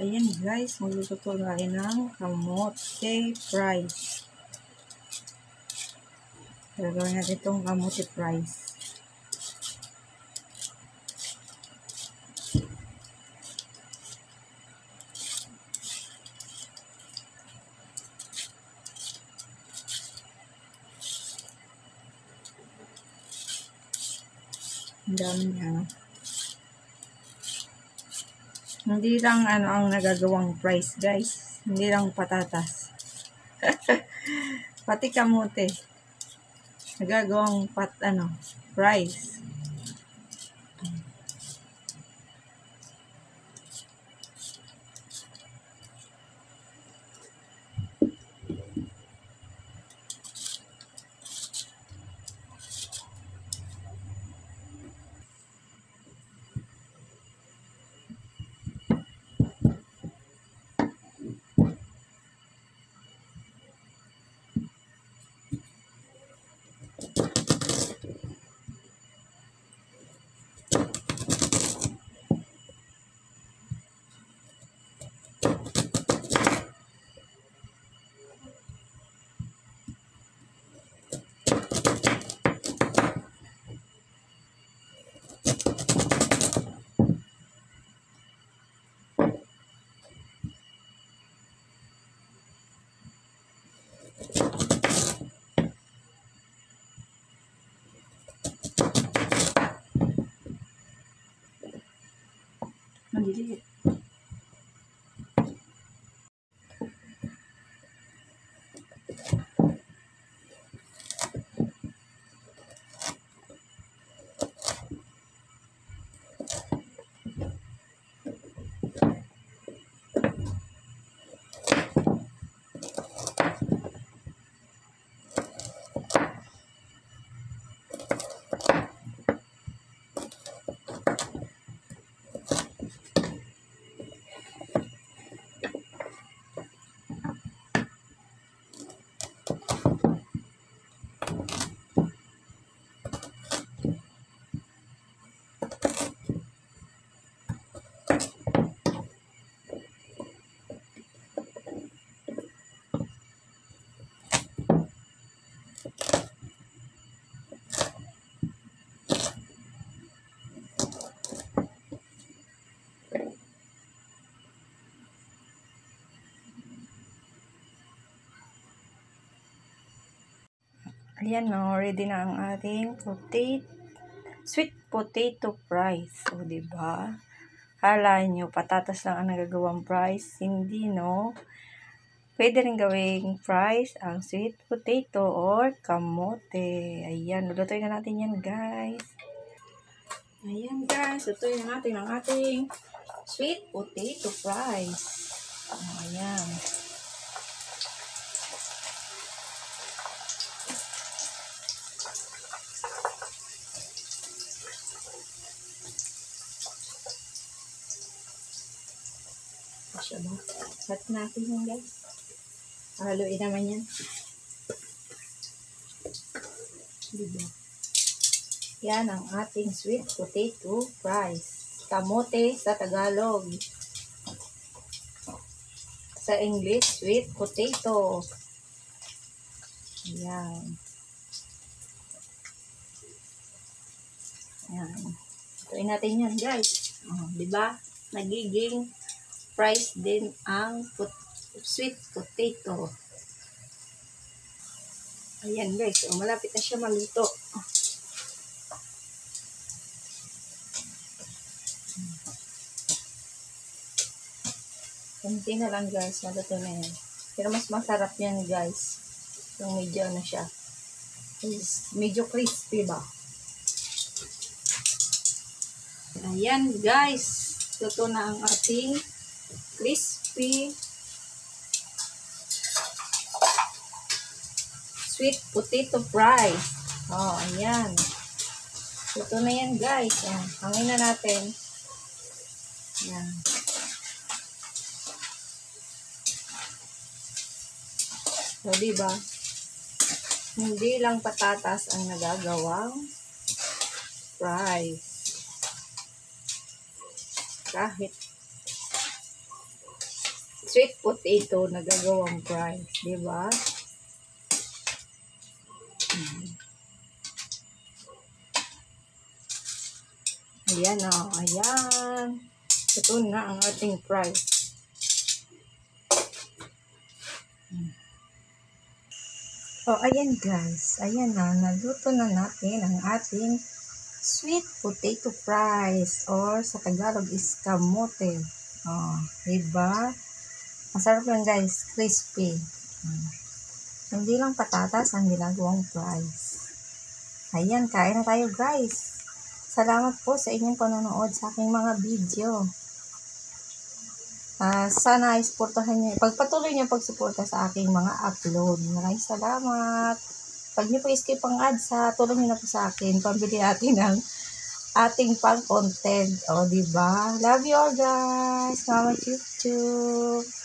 Ayan guys, magluluto tayo ng kamote fries. Gagawin natin itong kamote fries. Ang dami niya. Hindi lang ang nagagawang fries guys. Hindi lang patatas. Pati kamote. Nagagawang fries. Maliliit. Ayan no, ready na ang ating sweet potato fries. So, diba? Hala nyo, patatas lang ang nagagawang fries. Hindi, no? Pwede rin gawing fries ang sweet potato or kamote. Ayan, lulutuin na natin yan, guys. Ayan, guys. Lutuin na natin ang ating sweet potato fries. Ayan. Cut natin yan guys. Haluin naman yan. Diba? Yan ang ating sweet potato fries. Kamote sa Tagalog. Sa English, sweet potato. Yan. Yan. Tuin natin yan guys. Diba? Nagiging fries din ang sweet potato. Ayan guys, malapit na siya maluto. Kunti na lang guys, maluto na yan. Pero mas masarap yan guys. Yung medyo siya. Medyo crispy ba? Ayan guys, luto na ang ating crispy sweet potato fries. Oh, ayan. Luto na yan guys. Ayan. Hangin na natin. Ayan. So, diba? Hindi lang patatas ang nagagawang fries. Kahit sweet potato na gagawang fries, di ba? Ayan o, ayan. Ito na ang ating fries. Oh, ayan guys. Ayan na, naluto na natin ang ating sweet potato fries or sa Tagalog is kamote. Oh, diba? Masarap yan guys, crispy. Hindi lang patatas ang ginagawang fries. Ayan, kain na tayo guys. Salamat po sa inyong panonood sa aking mga video. Sana isportahan niyo, pagpatuloy niyo pagsuporta sa aking mga upload. Maraming salamat. Pag niyo po skip ang ads, tulong niyo na po sa akin. Pambili natin ng ating pang content. O, diba? Love you all guys. Mama Chup Chup.